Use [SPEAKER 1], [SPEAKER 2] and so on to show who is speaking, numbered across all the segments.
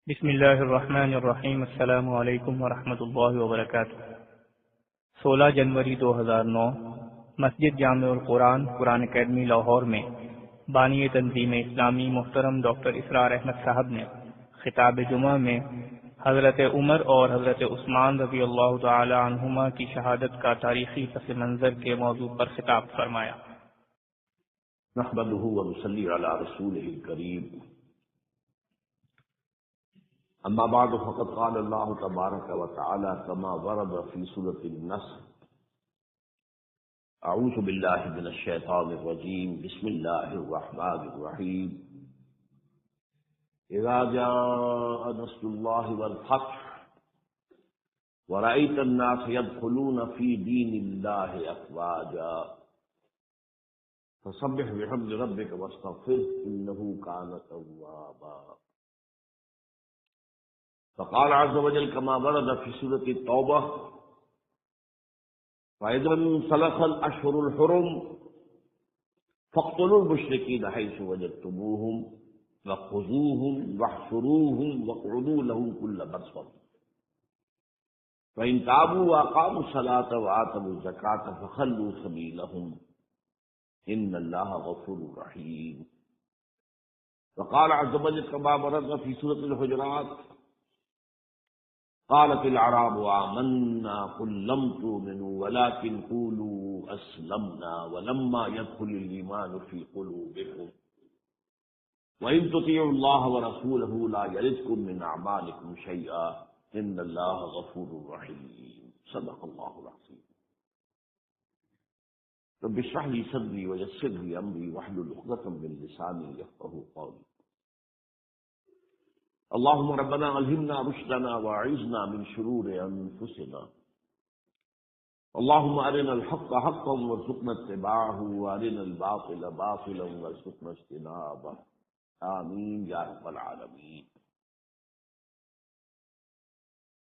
[SPEAKER 1] بسم اللہ الرحمن الرحیم۔ السلام علیکم ورحمۃ اللہ وبرکاتہ۔ 16 جنوری 2009 مسجد جامع القرآن قرآن اکیڈمی لاہور میں بانی تنظیم اسلامی محترم ڈاکٹر اسرار احمد صاحب نے خطاب جمعہ میں حضرت عمر اور حضرت عثمان رضی اللہ تعالی عنہما کی شہادت کا تاریخی پس منظر کے موضوع پر خطاب فرمایا۔
[SPEAKER 2] نحمده ونصلي على رسوله الكريم اما بعد فقد قال الله تبارك وتعالى كما ورد في سورة النصر اعوذ بالله من الشيطان الرجيم بسم الله الرحمن الرحيم اذا جاء نصر الله والفتح ورأيت الناس يدخلون في دين الله افواجا فسبح بحمد ربك واستغفره انه كان توابا فقال عز وجل كما ورد في سورة التوبة فإذا انسلخ الأشهر الحرم فاقتلوا المشركين حيث وجدتموهم وخذوهم واحصروهم واقعدوا لهم كل مرصد فإن تابوا وأقاموا الصلاة وآتوا الزكاة فخلوا سبيلهم إن الله غفور رحيم وقال عز وجل كما ورد في سورة الحجرات قالت الأعراب آمنا قل لم تؤمنوا ولكن قولوا أسلمنا ولما يدخل الإيمان في قلوبكم وإن تطيعوا الله ورسوله لا يلدكم من أعمالكم شيئا إن الله غفور رحيم صدق الله العظيم رب اشرح لي صدري ويسر لي أمري واحلل عقدة من لساني يفقهوا قولي اللهم ربنا ألهمنا رشدنا وأعذنا من شرور أنفسنا اللهم أرنا الحق حقا وارزقنا اتباعه وأرنا الباطل باطلا وارزقنا اجتنابه آمین یا رب العالمین۔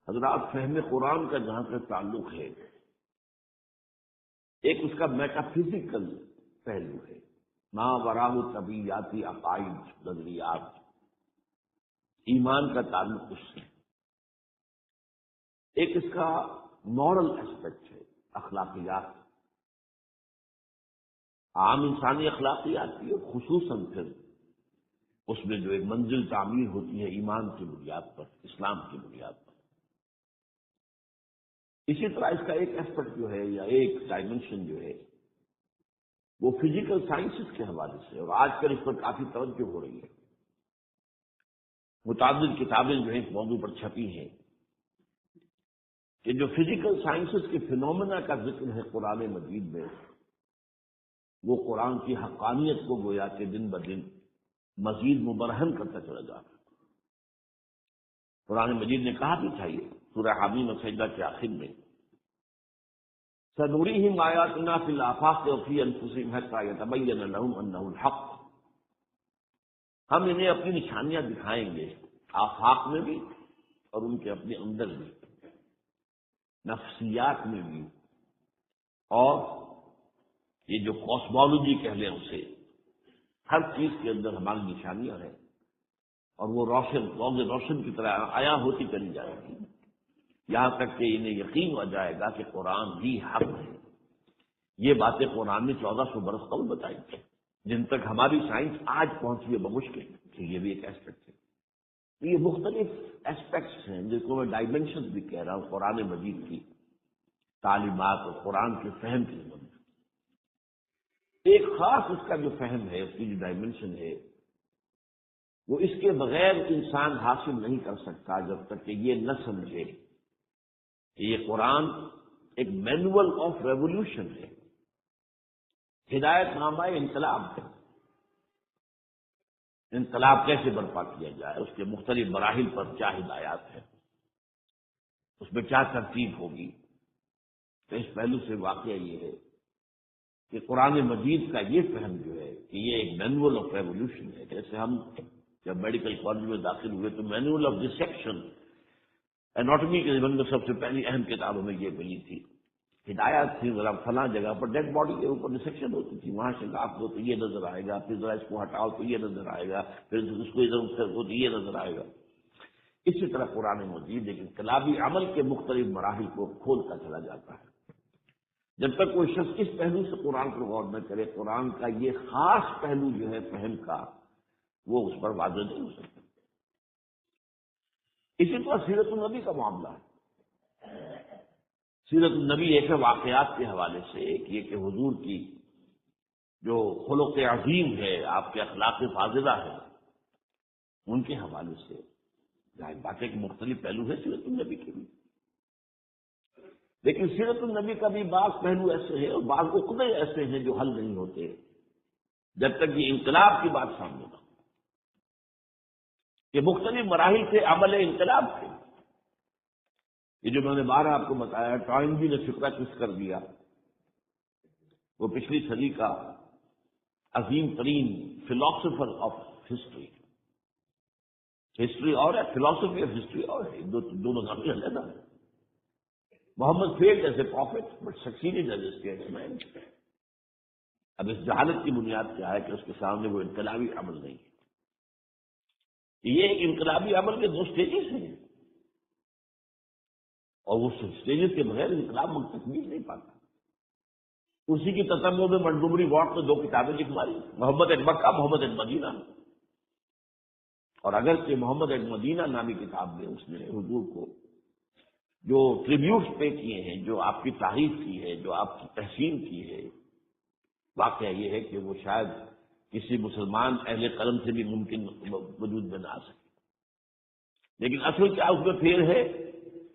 [SPEAKER 2] حضرات، فہم قرآن کا جہاں سے تعلق ہے، ایک اس کا میٹا فزیکل پہلو ہے، ما وراء طبیعیاتی عقائد، نظریات، ایمان کا تعلق اس سے۔ ایک اس کا مورل اسپیکٹ ہے، اخلاقیات، عام انسانی اخلاقیات کی، اور خصوصاً پھر اس میں جو ایک منزل تعمیر ہوتی ہے ایمان کی بنیاد پر، اسلام کی بنیاد پر۔ اسی طرح اس کا ایک اسپیکٹ جو ہے، یا ایک ڈائمنشن جو ہے، وہ فزیکل سائنسز کے حوالے سے، اور آج کل اس پر کافی توجہ ہو رہی ہے۔ متعدد کتابیں جو ہیں اس موضوع پر چھپی ہیں کہ جو فزیکل سائنسز کے فینومینا کا ذکر ہے قرآن مجید میں، وہ قرآن کی حقانیت کو گویا کہ دن بدن مزید مبرہن کرتا چلا جا رہا ہے۔ قرآن مجید نے کہا بھی تھا، یہ سورہ حمیم سجدہ کے آخر میں، سنریہم آیاتنا فی الآفاق وفی انفسہم حتی یتبین لہم انہ الحق، ہم انہیں اپنی نشانیاں دکھائیں گے، آفاق میں بھی اور ان کے اپنے اندر بھی، نفسیات میں بھی، اور یہ جو کاسمولوجی کہہ لیں اسے، ہر چیز کے اندر ہماری نشانیاں ہیں، اور وہ روشن کی طرح عیاں ہوتی چلی جائے گی، یہاں تک کہ انہیں یقین ہو جائے گا کہ قرآن ہی حق ہے۔ یہ باتیں قرآن نے 1400 برس قبل بتائی تھی، جن تک ہماری سائنس آج پہنچی ہے بمشکل، تو یہ بھی ایک اسپیکٹ ہے۔ یہ مختلف اسپیکٹس ہیں جس کو میں ڈائمنشنز بھی کہہ رہا ہوں قرآن مجید کی تعلیمات اور قرآن کے فہم کی مدد۔ ایک خاص اس کا جو فہم ہے، اس کی جو ڈائمنشن ہے، وہ اس کے بغیر انسان حاصل نہیں کر سکتا جب تک کہ یہ نہ سمجھے کہ یہ قرآن ایک مینول آف ریولیوشن ہے، ہدایت نامہ انقلاب ہے۔ انقلاب کیسے برپا کیا جائے، اس کے مختلف مراحل پر کیا ہدایات ہیں، اس میں کیا ترتیب ہوگی۔ تو اس پہلو سے واقعہ یہ ہے کہ قرآن مجید کا یہ فہم جو ہے کہ یہ ایک مینول آف ریولیوشن ہے۔ جیسے ہم جب میڈیکل کالج میں داخل ہوئے تو مینول آف ڈسیکشن، اناٹمی کے زمانے میں سب سے پہلی اہم کتابوں میں یہ ملی تھی، ہدایات تھی، ذرا فلاں جگہ پر ڈیڈ باڈی کے اوپر ڈسیکشن ہوتی تھی، وہاں سے آپ کو تو یہ نظر آئے گا، پھر ذرا اس کو ہٹاؤ تو یہ نظر آئے گا، پھر اس کو ادھر سے تو یہ نظر آئے گا۔ اسی طرح قرآن مجید ایک انقلابی عمل کے مختلف مراحل کو کھولتا چلا جاتا ہے۔ جب تک کوئی شخص اس پہلو سے قرآن پر غور نہ کرے، قرآن کا یہ خاص پہلو جو ہے فہم کا، وہ اس پر واضح نہیں ہو سکتا۔ اسی طرح سیرت النبی کا معاملہ ہے۔ سیرت النبی ایک ہے واقعات کے حوالے سے، ایک یہ کہ حضور کی جو خلق عظیم ہے، آپ کے اخلاق فاضلہ ہے، ان کے حوالے سے ظاہر بات ہے کہ مختلف پہلو ہے سیرت النبی کے بھی، لیکن سیرت النبی کا بھی بعض پہلو ایسے ہیں اور بعض عقدے ایسے ہیں جو حل نہیں ہوتے جب تک یہ انقلاب کی بات سامنے نہ ہو، کہ مختلف مراحل سے عمل انقلاب تھے۔ یہ جو میں نے بارہ آپ کو بتایا، ٹائنبی نے فکرہ کس کر دیا، وہ پچھلی صدی کا عظیم ترین فلاسفر آف ہسٹری، ہسٹری اور ہے، فلاسفی آف ہسٹری اور ہے، دونوں کافی علیحدہ ہیں۔ Muhammad failed as a prophet but succeeded as a statesman. اب اس جہالت کی بنیاد کیا ہے کہ اس کے سامنے وہ انقلابی عمل نہیں ہے۔ یہ ایک انقلابی عمل کے دو سٹیجز ہیں، اور وہ سٹیجز کے بغیر انقلاب تکمیل نہیں پاتا۔ اسی کی تتمہ میں منٹگومری واٹ نے 2 کتابیں لکھ ماری، محمد at Mecca, Muhammad at Medina, اور اگرچہ محمد ایٹ مدینہ نامی کتاب میں اس نے حضور کو جو ٹریبیوٹس پے کیے ہیں، جو آپ کی تعریف کی ہے، جو آپ کی تحسین کی ہے، واقعہ یہ ہے کہ وہ شاید کسی مسلمان اہل قلم سے بھی ممکن وجود میں نہ آ سکے، لیکن اصل کیا اس میں پھر ہے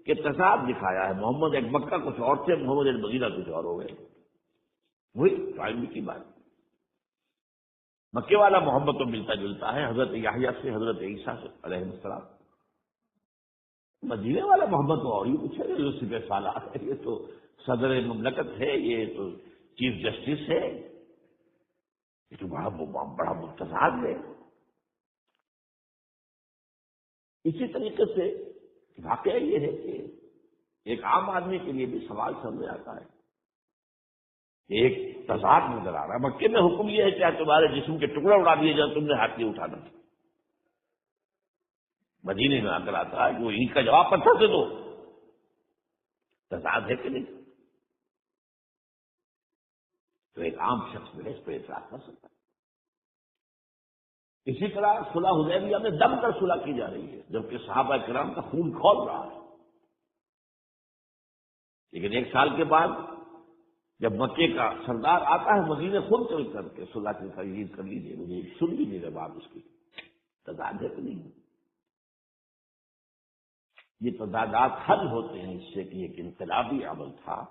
[SPEAKER 2] کہ تضاد دکھایا ہے۔ محمد ایک مکہ کچھ اور تھے، محمد ایک مدینہ کچھ اور ہو گئے، وہی ٹائم کی بات۔ مکے والا محمد تو ملتا جلتا ہے حضرت یحییٰ سے، حضرت عیسیٰ سے علیہ السلام، مدینے والا محمد تو اور ہی کچھ ہے، یوسف سالار ہے، یہ تو صدر مملکت ہے، یہ تو چیف جسٹس ہے، یہ تو بڑا متضاد ہے۔ اسی طریقے سے واقعہ یہ ہے کہ ایک عام آدمی کے لیے بھی سوال سامنے آتا ہے کہ ایک تضاد نظر آ رہا ہے۔ مکے میں حکم یہ ہے کہ تمہارے جسم کے ٹکڑے اڑا دیے جائیں، تم نے ہاتھ نہیں اٹھانا۔ مدینے میں آ کر آتا ہے کہ وہ اینٹ کا جواب پتھر سے دو، تضاد ہے کہ نہیں؟ تو ایک عام شخص میں اس پہ اعتراض کر سکتا ہے۔ اسی طرح صلح حدیبیہ میں دم کر صلح کی جا رہی ہے، جبکہ صحابہ کرام کا خون کھول رہا ہے، لیکن 1 سال کے بعد جب مکے کا سردار آتا ہے مدینے خود چل کر کے صلح کی تجویز کر لیجیے، مجھے سن بھی نہیں رہے بات اس کی، تضاد ہے کہ نہیں؟ یہ تضادات حل ہوتے ہیں اس سے کہ ایک انقلابی عمل تھا۔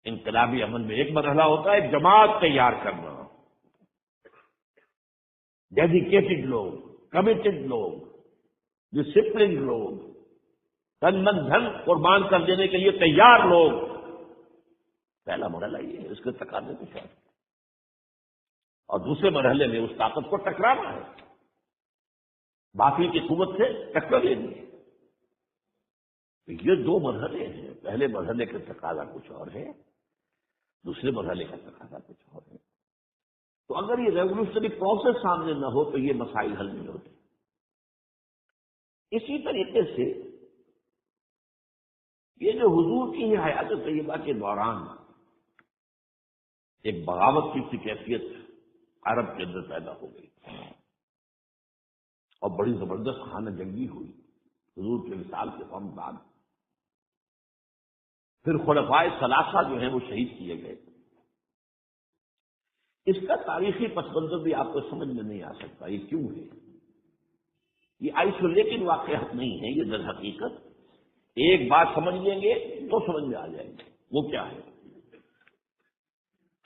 [SPEAKER 2] انقلابی عمل میں ایک مرحلہ ہوتا ہے جماعت تیار کرنا، ڈیڈیکیٹڈ لوگ، کمیٹڈ لوگ، ڈسپلن لوگ، تن من دھن قربان کر دینے کے لیے تیار لوگ، پہلا مرحلہ یہ ہے، اس کے تقاضے کے ساتھ، اور دوسرے مرحلے میں اس طاقت کو ٹکرانا ہے، باقی کی قوت سے ٹکر لینی ہے۔ یہ 2 مرحلے ہیں، پہلے مرحلے کا تقاضا کچھ اور ہے، دوسرے مرحلے کا تقاضا کچھ اور ہے۔ تو اگر یہ ریولیوشنری پروسیس سامنے نہ ہو تو یہ مسائل حل نہیں ہوتے۔ اسی طریقے سے یہ جو حضور کی حیات طیبہ کے دوران ایک بغاوت کی کیفیت عرب کے اندر پیدا ہو گئی اور بڑی زبردست خانہ جنگی ہوئی حضور کے وصال کے فوراً بعد، پھر خلفائے ثلاثہ جو ہیں وہ شہید کیے گئے۔ اس کا تاریخی پس منظر بھی آپ کو سمجھ میں نہیں آ سکتا، یہ کیوں ہے؟ یہ آئسولیٹڈ واقعات نہیں ہے، یہ در حقیقت ایک بات سمجھ لیں گے تو سمجھ میں آ جائیں گے۔ وہ کیا ہے؟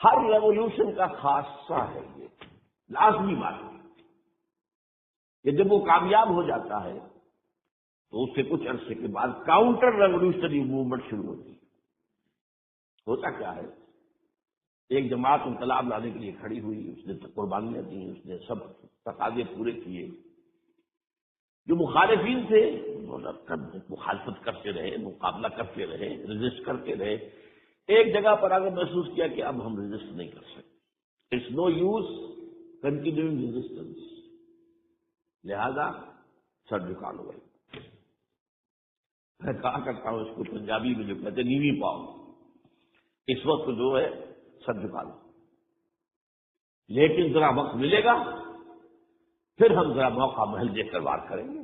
[SPEAKER 2] ہر ریولیوشن کا خاصہ ہے، یہ لازمی بات ہے کہ جب وہ کامیاب ہو جاتا ہے تو اس سے کچھ عرصے کے بعد کاؤنٹر ریولیوشنری موومنٹ شروع ہوتی ہے۔ ہوتا کیا ہے؟ ایک جماعت انقلاب لانے کے لیے کھڑی ہوئی، اس نے قربانیاں دی، اس نے سب تقاضے پورے کیے، جو مخالفین تھے مخالفت کرتے رہے، مقابلہ کرتے رہے، ریزسٹ کرتے رہے۔ ایک جگہ پر آگے محسوس کیا کہ اب ہم ریزسٹ نہیں کر سکتے، it's no use continuing resistance, لہذا سر جھکا لو گئی۔ میں کہا کرتا ہوں اس کو پنجابی میں جو کہتے ہیں نیوی پاؤ، اس وقت جو ہے سر جھکا لو، لیکن ذرا وقت ملے گا پھر ہم ذرا موقع محل دیکھ کر وار کریں گے۔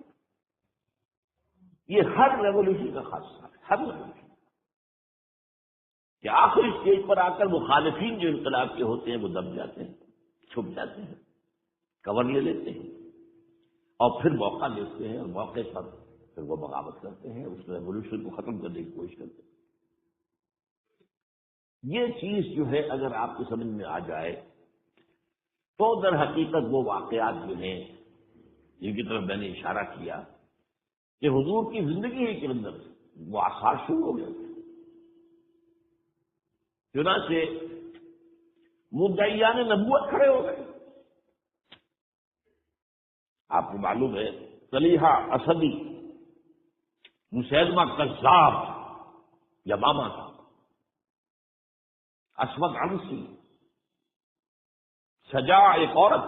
[SPEAKER 2] یہ ہر ریولیوشن کا خاصہ ہے، ہر ریولیوشن کہ آخری اسٹیج پر آ کر مخالفین جو انقلاب کے ہوتے ہیں وہ دب جاتے ہیں، چھپ جاتے ہیں، کور لے لیتے ہیں، اور پھر موقع لیتے ہیں، اور موقع پر پھر وہ بغاوت کرتے ہیں، اس ریولیوشن کو ختم کرنے کی کوشش کرتے ہیں۔ یہ چیز جو ہے اگر آپ کو سمجھ میں آ جائے تو در حقیقت وہ واقعات جو ہیں جن کی طرف میں نے اشارہ کیا کہ حضور کی زندگی ہی کے اندر وہ آثار شروع ہو گئے تھے۔ چنانچہ مدعیان نبوت کھڑے ہو گئے۔ آپ کو معلوم ہے طلیحہ اسدی، مسیلمہ کذاب یمامہ تھا، اسود عنسی، شجاع ایک عورت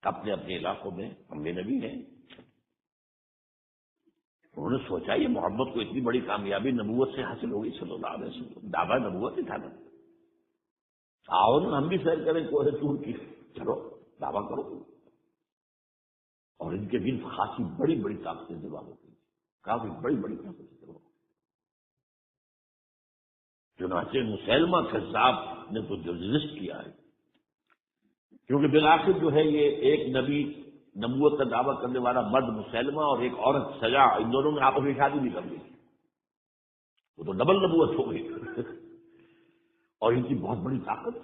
[SPEAKER 2] اپنے اپنے علاقوں میں ہم نبی ہیں۔ انہوں نے سوچا یہ محمد کو اتنی بڑی کامیابی نبوت سے حاصل ہوگی صلی اللہ علیہ وسلم، دعویٰ نبوت ہی تھا نا، آؤ نا ہم بھی سیر کریں کوہ طور کی، چلو دعویٰ کرو۔ اور ان کے دل خاصی بڑی بڑی طاقتیں جمع ہو گئی، کافی بڑی بڑی طاقتیں جمع ہو گئی۔ چنانچہ مسیلمہ کذاب نے تو جو رجسٹ کیا ہے، کیونکہ بالآخر جو ہے یہ ایک نبی نبوت کا دعویٰ کرنے والا مرد مسیلمہ اور ایک عورت سجا، ان دونوں نے آپس میں شادی بھی کر لی، وہ تو ڈبل نبوت ہو گئی۔ اور ان کی بہت بڑی طاقت،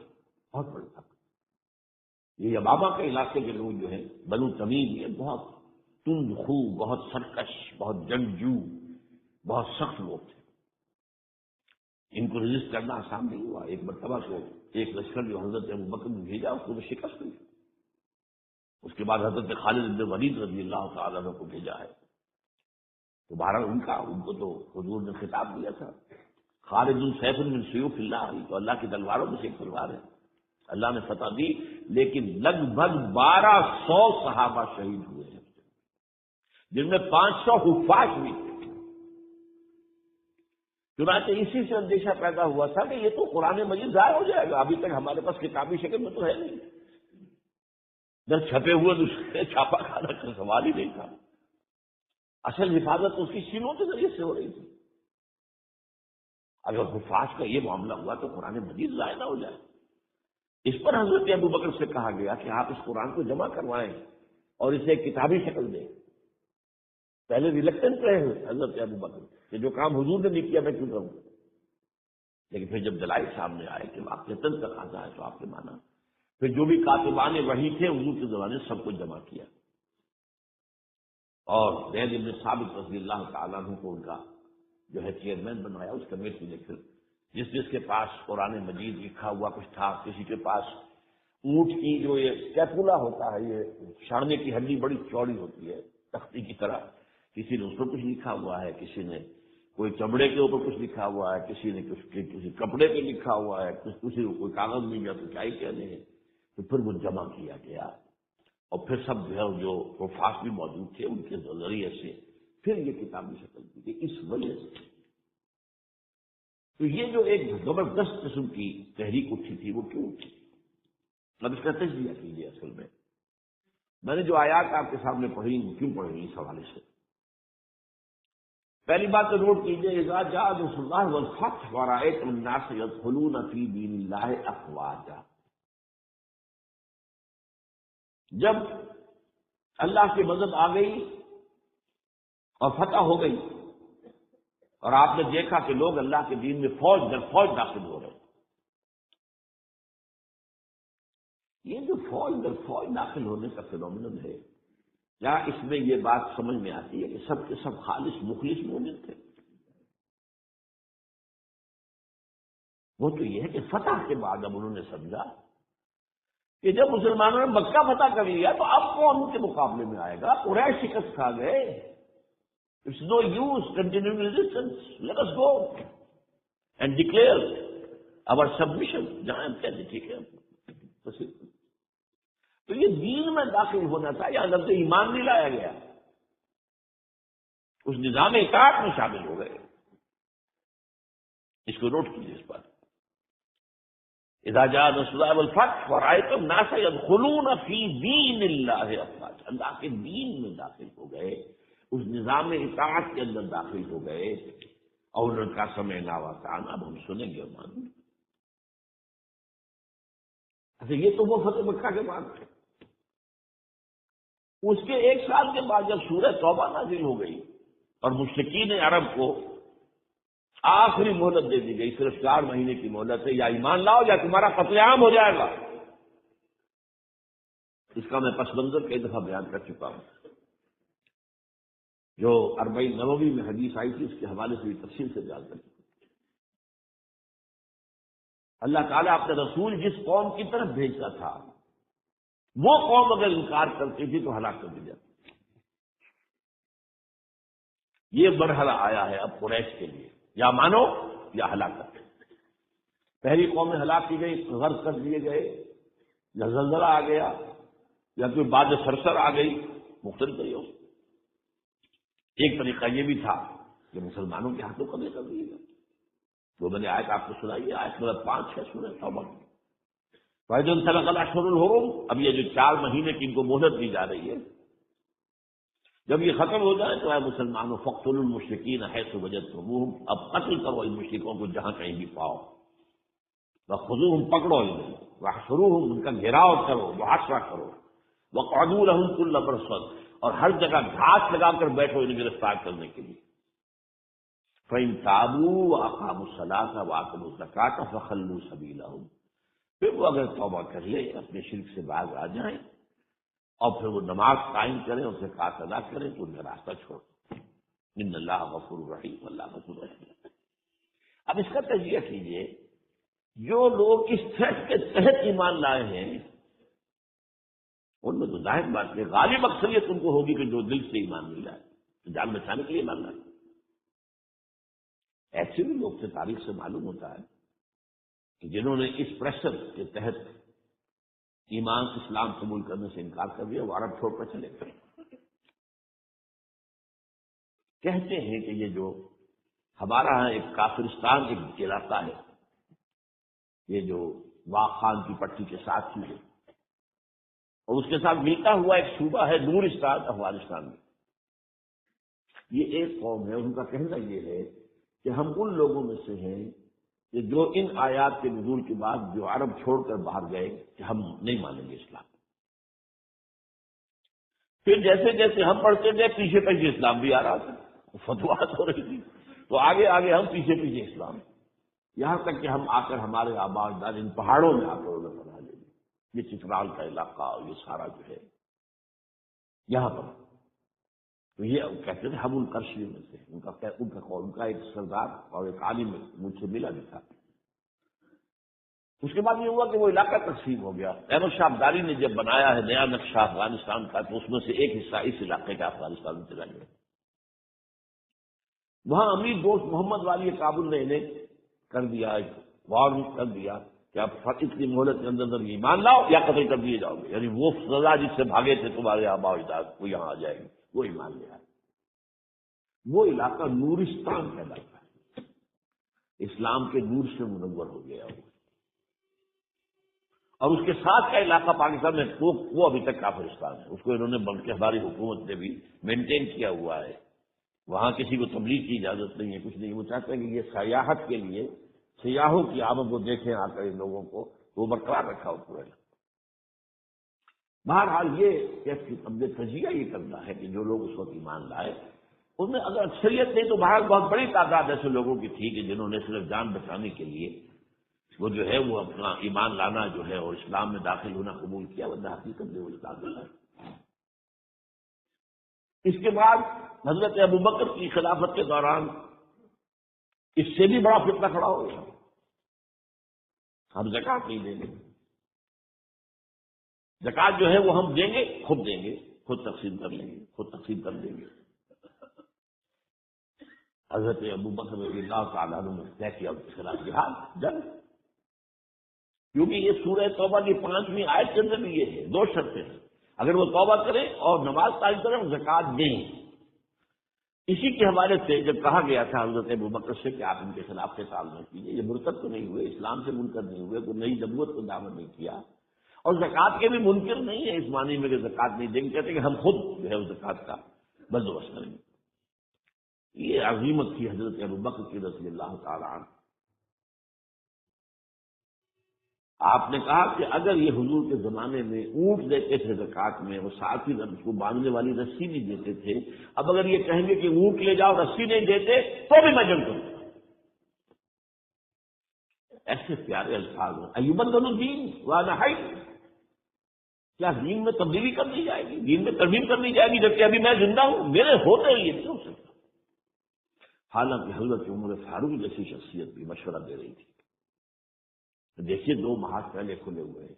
[SPEAKER 2] بہت بڑی طاقت۔ یہ یمامہ کے علاقے کے لوگ جو ہیں بنو تمیم، یہ بہت تند خو، بہت سرکش، بہت جنگجو، بہت سخت لوگ تھے۔ ان کو رجسٹ کرنا آسان نہیں ہوا۔ ایک مرتبہ کو ایک لشکر جو حضرت ابوبکر نے بھیجا اس کو شکست ہوئی، اس کے بعد حضرت خالد بن ولید رضی اللہ تعالیٰ عنہ کو بھیجا ہے۔ تو بہرحال ان کو تو حضور نے خطاب دیا تھا، خالد سیف من سیوف اللہ، تو اللہ کی تلواروں میں سے ایک تلوار ہے، اللہ نے فتح دی، لیکن لگ بھگ 1200 صحابہ شہید ہوئے ہیں، جن میں 500 حفاظ بھی تھے۔ چنانچہ اسی سے اندیشہ پیدا ہوا تھا کہ یہ تو قرآن مجید ضائع ہو جائے گا، ابھی تک ہمارے پاس کتابی شکل میں تو ہے نہیں، جب چھپے ہوئے دوسرے چھاپا کھانا کا سوال ہی نہیں تھا۔ اصل حفاظت اس کی سینوں کے ذریعے سے ہو رہی تھی۔ اگر حفاظ کا یہ معاملہ ہوا تو قرآن مجید ضائع نہ ہو جائے۔ اس پر حضرت ابوبکر سے کہا گیا کہ آپ اس قرآن کو جمع کروائیں اور اسے ایک کتابی شکل دیں۔ پہلے ریلیکٹنٹ رہے ہیں حضرت ابوبکر کہ جو کام حضور نے نہیں کیا میں کیوں کروں، لیکن پھر جب دلائل سامنے آئے کہ واقعتاً تقاضا ہے تو آپ نے مانا۔ پھر جو بھی کاتبان وحی تھے حضور کے زمانے سب کو جمع کیا، اور زید بن ثابت رضی اللہ تعالیٰ عنہ کو ان کا جو ہے چیئرمین بنوایا اس کمیٹی نے۔ پھر جس کے پاس قرآن مجید لکھا ہوا کچھ تھا، کسی کے پاس اونٹ کی جو یہ اسکیپولا ہوتا ہے، یہ شانے کی ہڈی بڑی چوڑی ہوتی ہے تختی کی طرح، کسی نے اس پر کچھ لکھا ہوا ہے، کسی نے کوئی چمڑے کے اوپر کچھ لکھا ہوا ہے، کسی نے کسی کپڑے پہ لکھا ہوا ہے، کسی کو کوئی کاغذ مل گیا تو کیا ہی کہنے ہیں۔ تو پھر وہ جمع کیا گیا، اور پھر سب جو ہے جو حفاظ بھی موجود تھے ان کے ذریعے سے پھر یہ کتابی شکل دی گئی۔ اس وجہ سے تو یہ جو ایک زبردست قسم کی تحریک اٹھی تھی وہ کیوں اٹھی؟ اب اس کا تجزیہ کیجیے۔ اصل میں نے جو آیات آپ کے سامنے پڑھی وہ کیوں پڑھی اس حوالے سے؟ پہلی بات تو نوٹ کیجیے، اذا جاء نصر اللہ والفتح ورأيت الناس يدخلون في دين الله افواجا، جب اللہ کی مدد آ گئی اور فتح ہو گئی اور آپ نے دیکھا کہ لوگ اللہ کے دین میں فوج در فوج داخل ہو رہے ہیں، یہ جو فوج در فوج داخل ہونے کا فینومینن ہے، کیا اس میں یہ بات سمجھ میں آتی ہے کہ سب کے سب خالص مخلص مومن تھے؟ وہ تو یہ ہے کہ فتح کے بعد اب انہوں نے سمجھا کہ جب مسلمانوں نے مکہ فتح کر لیا تو اب کون ان کے مقابلے میں آئے گا؟ قریش شکست کھا گئے، it's no use continuing resistance, let us go and declare our submission, جہاں ہم کہتے ٹھیک ہے۔ تو یہ دین میں داخل ہونا تھا، یا لفظ ایمان نہیں لایا گیا۔ اس نظام اطاعت میں شامل ہو گئے. اس کو نوٹ کیجیے اس پر. اذا جاء نصر اللہ والفتح ورأيت الناس يدخلون في دین اللہ افواجا، اللہ کے دین میں داخل ہو گئے، اس نظام اطاعت کے اندر داخل ہو گئے. اور ان کا سمعنا وأطعنا، اب ہم سنیں گے اور مانیں گے. اچھا، یہ تو وہ فتح مکہ کے بعد تھے. اس کے 1 سال کے بعد جب سورہ توبہ نازل ہو گئی اور مشرکین عرب کو آخری مہلت دے دی گئی، صرف 4 مہینے کی مہلت ہے، یا ایمان لاؤ یا تمہارا قتل عام ہو جائے گا. اس کا میں پس منظر کئی دفعہ بیان کر چکا ہوں. جو 40 نووی میں حدیث آئی تھی اس کے حوالے سے بھی تفصیل سے بیان کر چکا. اللہ تعالیٰ اپنے رسول جس قوم کی طرف بھیجتا تھا وہ قوم اگر انکار کرتی تھی تو ہلاک کر دی جاتی. یہ مرحلہ آیا ہے اب قریش کے لیے، یا مانو یا ہلاکت. پہلی قومیں ہلاک کی گئی، غرق کر دیے گئے، یا زلزلہ آ گیا، یا کوئی باد سرسر آ گئی، مختلف طریقوں. ایک طریقہ یہ بھی تھا کہ مسلمانوں کے ہاتھوں قبضے کر دیے گئے. جو میں نے آیت آپ کو سنائی ہے، آیت نمبر 5 سورہ توبہ. وَإِذِ انسلخ الأشهر الحرم، اب یہ جو 4 مہینے کی ان کو مہلت دی جا رہی ہے، جب یہ ختم ہو جائے تو اے مسلمانوں فاقتلوا المشرکین حیث وجدتموہم، اب قتل کرو ان مشرکوں کو جہاں کہیں بھی پاؤ. وخذوہم، پکڑو انہیں، واحصروہم، ان کا گھیراؤ کرو، محاصرہ کرو. وقعدوا لہم کل مرصد، اور ہر جگہ گھاس لگا کر بیٹھو انہیں گرفتار کرنے کے لیے. فَإِن تَابُوا وَأَقَامُوا الصَّلَاةَ وَآتَوُا الزَّكَاةَ فَخَلُّوا سَبِيلَهُمْ، پھر وہ اگر توبہ کر لیں، اپنے شرک سے باز آ جائیں اور پھر وہ نماز قائم کریں، ان سے زکوٰۃ ادا کریں تو ان کا راستہ چھوڑ دیں. ان اللہ غفور رحیم، اللہ غفور رحیم. اب اس کا تجزیہ کیجئے، جو لوگ اس تھریٹ کے تحت ایمان لائے ہیں ان میں تو ظاہر بات ہے غالب اکثریت ان کو ہوگی کہ جو دل سے ایمان نہیں لائے، تو جان بچانے کے لیے ایمان لائے. ایسے بھی لوگ سے تاریخ سے معلوم ہوتا ہے کہ جنہوں نے اس پریشر کے تحت ایمان اسلام قبول کرنے سے انکار کر دیا، وہ عرب چھوڑ کر چلے گئے. کہتے ہیں کہ یہ جو ہمارا ایک کافرستان ایک علاقہ ہے، یہ جو واخان کی پٹی کے ساتھ ہی ہے، اور اس کے ساتھ ملتا ہوا ایک صوبہ ہے نورستان افغانستان میں. یہ ایک قوم ہے، ان کا کہنا یہ ہے کہ ہم ان لوگوں میں سے ہیں کہ جو ان آیات کے نزول کے بعد جو عرب چھوڑ کر باہر گئے کہ ہم نہیں مانیں گے اسلام. پھر جیسے جیسے ہم پڑھتے گئے پیچھے پیچھے اسلام بھی آ رہا تھا، فتوحات ہو رہی تھی، تو آگے آگے ہم پیچھے پیچھے اسلام، یہاں تک کہ ہم آ کر ہمارے آبا اجداد ان پہاڑوں میں آ کر انہیں پناہ لے لی. یہ چترال کا علاقہ اور یہ سارا جو ہے یہاں پر، تو یہ کہتے تھے ہم ان کرشیوں میں سے. ان کا ایک سردار اور ایک عالم مجھ سے ملا بھی تھا. اس کے بعد یہ ہوا کہ وہ علاقہ تقسیم ہو گیا. احمد شاہ ابدالی نے جب بنایا ہے نیا نقشہ افغانستان کا تو اس میں سے ایک حصہ اس علاقے کا افغانستان میں چلا گیا. وہاں امیر دوست محمد والی کابل نے انہیں کر دیا، وارن کر دیا کہ اب اتنی مہلت کے اندر ایمان لاؤ یا قتل کر دیے جاؤ گے. یعنی وہ سزا جس سے بھاگے تھے تمہارے آبا اجداد وہ یہاں آ جائے گی، وہ ایمان لے آئے. وہ علاقہ نورستان کا علاقہ ہے، اسلام کے نور سے منور ہو گیا وہ. اور اس کے ساتھ کا علاقہ پاکستان میں وہ ابھی تک کافرستان ہے. اس کو انہوں نے بلکہ ہماری حکومت نے بھی مینٹین کیا ہوا ہے. وہاں کسی کو تبلیغ کی اجازت نہیں ہے، کچھ نہیں. وہ چاہتے ہیں کہ یہ سیاحت کے لیے سیاحوں کی آمد کو دیکھیں آ کر ان لوگوں کو، وہ برقرار رکھا ہو پورا. بہرحال یہ تجزیہ یہ کرنا ہے کہ جو لوگ اس وقت ایمان لائے ان میں اگر اکثریت نہیں تو بہرحال بہت بڑی تعداد ایسے لوگوں کی تھی کہ جنہوں نے صرف جان بچانے کے لیے وہ جو ہے وہ اپنا ایمان لانا جو ہے اور اسلام میں داخل ہونا قبول کیا، ورنہ حقیقت میں وہ اسلام میں لائے. اس کے بعد حضرت ابوبکر کی خلافت کے دوران اس سے بھی بڑا فتنہ کھڑا ہو گیا. ہم زکوٰۃ نہیں دیں گے، زکوٰۃ جو ہے وہ ہم دیں گے، خود دیں گے، خود تقسیم کر لیں گے، خود تقسیم کر دیں گے. حضرت ابوبکر رضی اللہ تعالیٰ عنہ نے طے کیا اس کے خلاف جہاد، جنگ. کیونکہ یہ سورہ توبہ کی 5ویں آیت کے اندر بھی یہ ہے 2 شرطیں ہیں. اگر وہ توبہ کریں اور نماز قائم کریں اور زکوٰۃ دیں، اسی کے حوالے سے جب کہا گیا تھا حضرت ابوبکر سے کہ آپ ان کے خلاف قتال نہ کیجیے، یہ مرتد تو نہیں ہوئے، اسلام سے منکر نہیں ہوئے، کوئی نئی نبوت کو دعویٰ نہیں کیا، اور زکوٰۃ کے بھی منکر نہیں ہے اس معنی میں کہ زکوٰۃ نہیں دیں گے، کہتے کہ ہم خود جو ہے زکوٰۃ کا بندوبست کریں گے۔ یہ عظیمت تھی حضرت ابوبکر کی رضی اللہ تعالی عنہ۔ آپ نے کہا کہ اگر یہ حضور کے زمانے میں اونٹ دیتے تھے زکوٰۃ میں اور ساتھ ہی اس کو باندھنے والی رسی بھی دیتے تھے، اب اگر یہ کہیں گے کہ اونٹ لے جاؤ رسی نہیں دیتے تو بھی میں جنگ کروں گا۔ ایسے پیارے الفاظ ہیں، ایوبدل الدین وانا حی، کیا دین میں تبدیلی کر دی جائے گی، دین میں ترمیم کر دی جائے گی جبکہ ابھی میں زندہ ہوں، میرے ہوتے یہ نہیں ہو سکتا۔ حالانکہ حضرت عمر فاروق جیسی شخصیت بھی مشورہ دے رہی تھی۔ دیکھیے 2 محاذ پہلے کھلے ہوئے ہیں،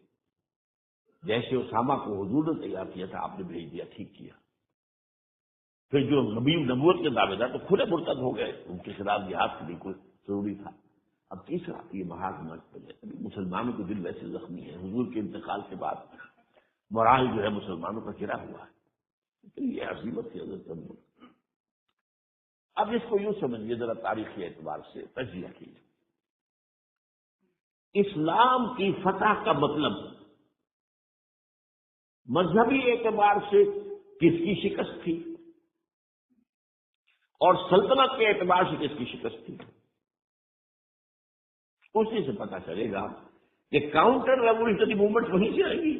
[SPEAKER 2] جیسے اسامہ کو حضور نے تیار کیا تھا آپ نے بھیج دیا، ٹھیک کیا، پھر جو نبی نبوت کے دعوے دار تو کھلے مرتد ہو گئے، ان کے خلاف جہاد کے بالکل ضروری تھا۔ اب تیسرا یہ محاذ نہ کھلے، ابھی مسلمانوں کے دل ویسے زخمی ہیں، حضور کے انتقال کے بعد مورال جو ہے مسلمانوں کا گرا ہوا ہے، تو یہ عظیمت ہے حضرت عمر۔ اب اس کو یوں سمجھیے ذرا تاریخی اعتبار سے تجزیہ کیجیے۔ اسلام کی فتح کا مطلب مذہبی اعتبار سے کس کی شکست تھی اور سلطنت کے اعتبار سے کس کی شکست تھی، اسی سے پتہ چلے گا کہ کاؤنٹر ریولیوشنری موومنٹ وہیں سے آئے گی۔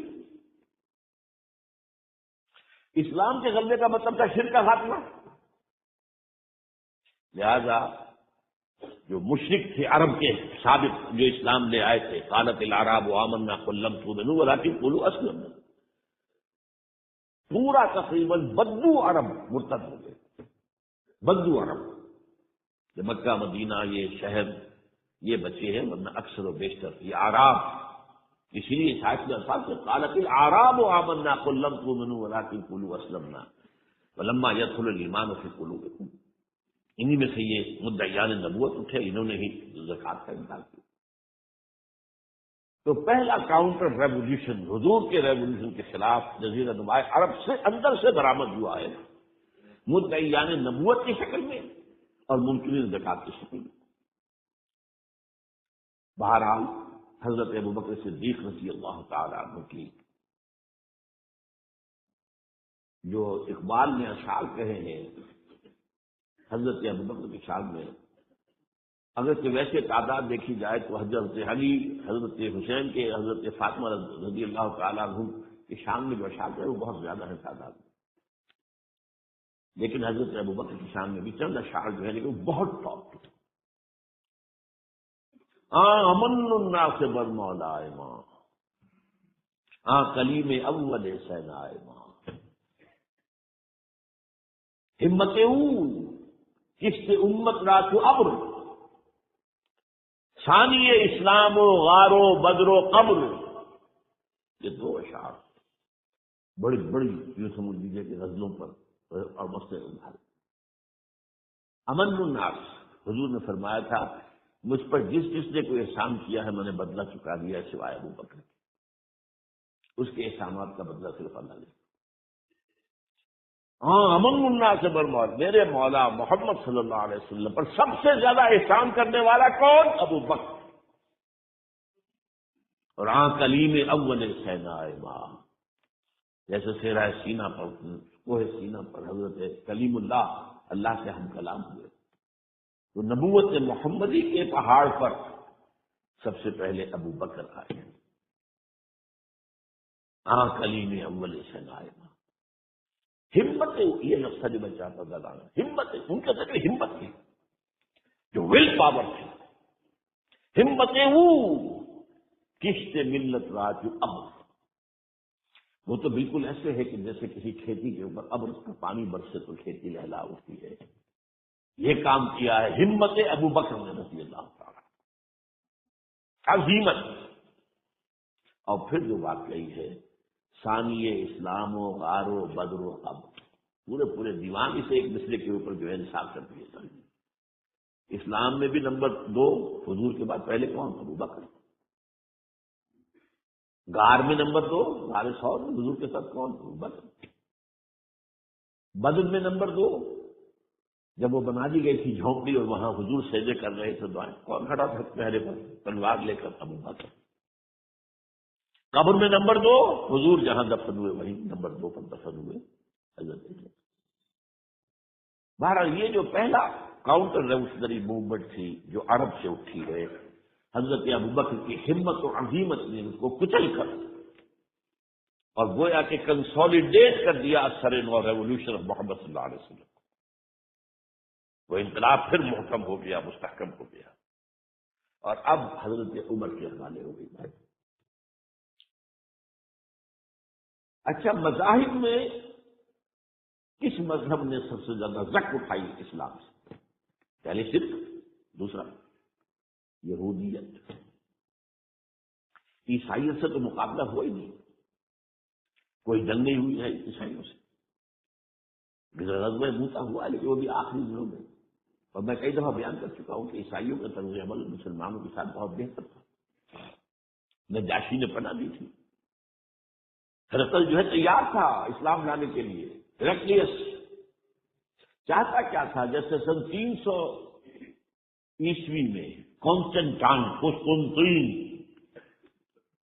[SPEAKER 2] اسلام کے غلبے کا مطلب تھا شرک کا خاتمہ، لہذا جو مشرک تھے عرب کے سابق جو اسلام لے آئے تھے، قالت الاعراب آمنا قل لم تؤمنوا ولکن قولوا اسلمنا، پورا تقریباً بدو عرب مرتد ہو گئے۔ بدو عرب، یہ مکہ مدینہ یہ شہر یہ بچے ہیں، ورنہ اکثر و بیشتر یہ اعراب، اسی لیے شاید الفاظ سے قالت الاعراب آمنا قل لم تؤمنوا ولکن قولوا اسلمنا ولما يدخل الايمان في قلوبكم۔ انہی میں سے یہ مدعیان نبوت اٹھے، انہوں نے ہی زکوٰۃ کا انکار کیا۔ تو پہلا کاؤنٹر ریولیوشن حضور کے ریولیوشن کے خلاف جزیرہ نما عرب سے اندر سے برآمد ہوا ہے، مدعیان نبوت کی شکل میں اور منکرین زکوٰۃ کی شکل میں۔ بہرحال حضرت ابوبکر صدیق رضی اللہ تعالی عنہ کی جو اقبال نے اشعار کہے ہیں حضرت ابوبکر کی شان میں، اگر کہ ویسے تعداد دیکھی جائے تو حضرت علی، حضرت حسین کے، حضرت فاطمہ رضی اللہ تعالیٰ عنہ کی شان میں جو اشعار ہے وہ بہت زیادہ ہے تعداد، لیکن حضرت ابوبکر کی شان میں بھی چند اشعار جو ہے لیکن بہت ٹاپ۔ امن الناس بر مولائے ماں، کلیم اول سینائے ماں، ہمت کس سے امت را تو ابر، ثانی اسلام و غار و بدر و قبر۔ یہ 2 اشعار بڑی بڑی یوں سمجھ لیجیے کہ غزلوں پر اور مسئلے ابھارے۔ امن الناس، حضور نے فرمایا تھا مجھ پر جس جس نے کوئی احسان کیا ہے میں نے بدلہ چکا دیا ہے سوائے ابوبکر کے، اس کے احسانات کا بدلہ صرف اللہ لے۔ امن الناس سے برمول، میرے مولا محمد صلی اللہ علیہ وسلم پر سب سے زیادہ احسان کرنے والا کون؟ ابوبکر۔ اور کلیم اول سینائے ماں، جیسے سیرہ سینہ پر، کوہ سینہ پر حضرت کلیم اللہ سے ہم کلام ہوئے، تو نبوت محمدی کے پہاڑ پر سب سے پہلے ابوبکر آئے۔ کلیم اول سینائے ماں، ہمت، یہ لفظ جو میں چاہتا تھا لانا، ہمت، ان کے ذکر ہمت تھی، جو ول پاور تھی، ہمت وہ کشت ملت راج ابر، وہ تو بالکل ایسے ہے کہ جیسے کسی کھیتی کے اوپر ابر کا پانی برسے تو کھیتی لہلا اٹھتی ہے، یہ کام کیا ہے ہمت ابوبکر نے رضی اللہ تعالی، عظیمت۔ اور پھر جو واقعی ہے ثانی اسلام و غار و بدر و قبر، پورے دیوان اسے ایک دوسرے کے اوپر جو ہے نثار کر دیے جائیں۔ اسلام میں بھی نمبر 2 حضور کے بعد پہلے کون؟ ابوبکر۔ غار میں نمبر 2، غار ثور میں حضور کے ساتھ کون؟ ابوبکر۔ بدر میں نمبر 2، جب وہ بنا دی گئی تھی جھونپڑی اور وہاں حضور سجدے کر رہے تھے دعائیں، کون کھڑا تھا پہرے پر تلوار لے کر؟ ابو بکر۔ قبر میں نمبر 2، حضور جہاں دفن ہوئے وہیں نمبر 2 پر دفن ہوئے حضرت عمر۔ بہرحال یہ جو پہلا کاؤنٹر ریولیوشنری موومنٹ تھی جو عرب سے اٹھی ہے، حضرت ابوبکر کی ہمت و عزیمت نے اس کو کچل کر اور گویا کہ کنسالیڈیٹ کر دیا اثر نو ریولیوشن آف محمد صلی اللہ علیہ وسلم۔ وہ انقلاب پھر محکم ہو گیا، مستحکم ہو گیا، اور اب حضرت عمر کے حوالے ہو گئی۔ اچھا، مذاہب میں کس مذہب نے سب سے زیادہ زک اٹھائی اسلام سے؟ پہلے شرک، دوسرا یہودیت۔ عیسائیت سے تو مقابلہ ہوا ہی نہیں، کوئی جنگ نہیں ہوئی ہے عیسائیوں سے۔ غزوہ موسیٰ ہوا لیکن وہ بھی آخری دنوں میں، اور میں کئی دفعہ بیان کر چکا ہوں کہ عیسائیوں کا طرز عمل مسلمانوں کے ساتھ بہت بہتر تھا۔ نجاشی نے پناہ دی تھی، ہرقل جو ہے تیار تھا اسلام لانے کے لیے۔ ہرقلیس چاہتا کیا تھا؟ جیسے سن 300 عیسوی میں قسطنطین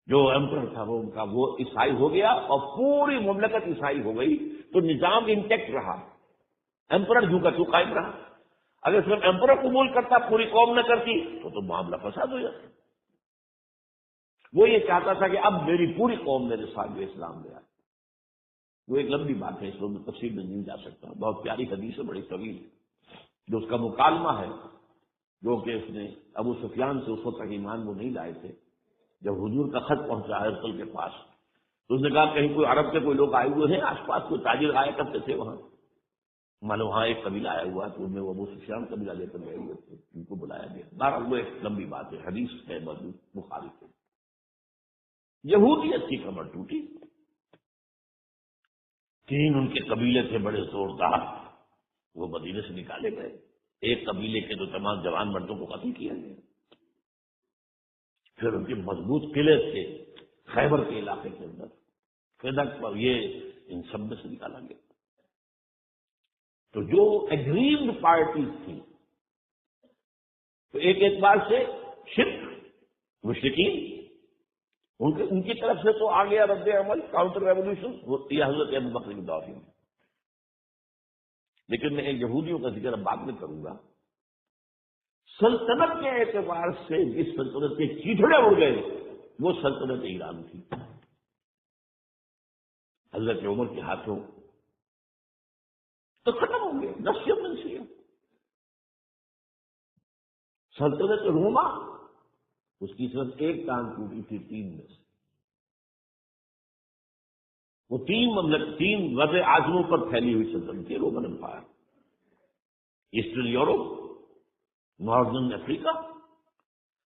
[SPEAKER 2] جو ایمپرر تھا روم کا، وہ عیسائی ہو گیا اور پوری مملکت عیسائی ہو گئی، تو نظام انٹیکٹ رہا، ایمپرر جو کا تو قائم رہا۔ اگر صرف ایمپرر قبول کرتا، پوری قوم نہ کرتی، تو معاملہ فساد ہو جاتا۔ وہ یہ چاہتا تھا کہ اب میری پوری قوم میرے ساتھ جو اسلام لے آئے۔ وہ ایک لمبی بات ہے، اس میں تفصیل میں نہیں جا سکتا، بہت پیاری حدیث ہے، بڑی طویل ہے، جو اس کا مکالمہ ہے، جو کہ اس نے ابو سفیان سے اس وقت تک ایمان وہ نہیں لائے تھے۔ جب حضور کا خط پہنچا ہرقل کے پاس تو اس نے کہا کہیں کوئی عرب کے کوئی لوگ آئے ہوئے ہیں، آس پاس کوئی تاجر آیا کرتے تھے وہاں، مانو وہاں ایک قبیلہ آیا ہوا ہے، تو ان میں وہ ابو سفیان قبیلہ لے کر گئے ہوئے تھے، ان کو بلایا گیا۔ بہرحال وہ ایک لمبی بات ہے، حدیث ہے موجود بخاری سے۔ یہودیت کی کمر ٹوٹی، 3 ان کے قبیلے تھے بڑے زوردار، وہ مدینے سے نکالے گئے۔ ایک قبیلے کے تو تمام جوان مردوں کو قتل کیا گیا۔ پھر ان کے مضبوط قلعے تھے خیبر کے علاقے کے اندر، فدق پر، یہ ان سب میں سے نکالا گیا۔ تو جو اگریوڈ پارٹیز تھیں، تو ایک اعتبار سے شرک، مشرکین، ان کی طرف سے تو آ گیا رد عمل، کاؤنٹر ریولیوشن، یہ حضرت ابوبکر کی دور میں۔ لیکن میں یہودیوں کا ذکر اب بعد میں کروں گا۔ سلطنت کے اعتبار سے جس سلطنت کے چیتڑے اڑ گئے وہ سلطنت ایران تھی، حضرت عمر کے ہاتھوں تو ختم ہو گئے، نسیت منسیت۔ سلطنت روما، اس کی صرف ایک ٹانگ ٹوٹی تھی 3 میں سے۔ وہ 3 مملکت، 3 وضع اعظموں پر پھیلی ہوئی سلطنت تھی Roman empire. Eastern Europe, northern Africa,